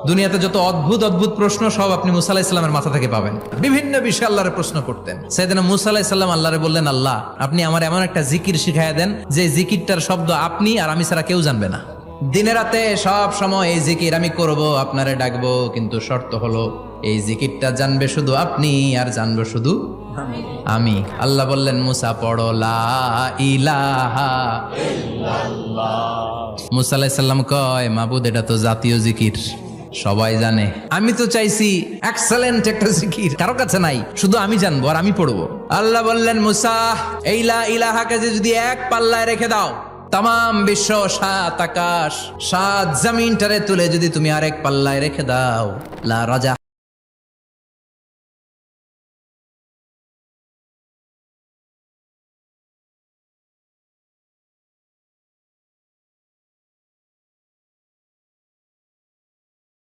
দুনিয়াতে যত অদ্ভুত অদ্ভুত প্রশ্ন সব আপনি মুসা আলাহিস সাল্লামের মাথা থেকে পাবেন। বিভিন্ন বিষয়ে আল্লাহরে প্রশ্ন করতেন। সাইয়েদনা মুসা আলাহিস সাল্লাম আল্লাহরে বললেন, আল্লাহ আপনি আমার এমন একটা জিকির শিখাইয়া দেন যে জিকিরটার শব্দ আপনি আর আমি ছাড়া কেউ জানবে না। দিনে রাতে সব সময় এই জিকির আমি করব, আপনারে ডাকবো, কিন্তু শর্ত হলো এই জিকিরটা জানবে শুধু আপনি আর জানবো শুধু আমি। আল্লাহ বললেন, মুসা পড়ো লা ইলাহা ইল্লাল্লাহ। মুসা আলাইহিস সালাম কয়, মাবুদ এটা তো জাতীয় জিকির, সবাই জানে। আমি তো চাইছি এক্সেলেন্ট একটা জিকির, কারো কাছে নাই, শুধু আমি জানবো আর আমি পড়বো। আল্লাহ বললেন, মুসা এই লা ইলাহাকে যদি এক পাল্লায় রেখে দাও, তাম বিশ্ব, 7 আকাশ 7 জমিনটারে তুলে যদি তুমি আরেক পাল্লায় রেখে দাও, লা রাজা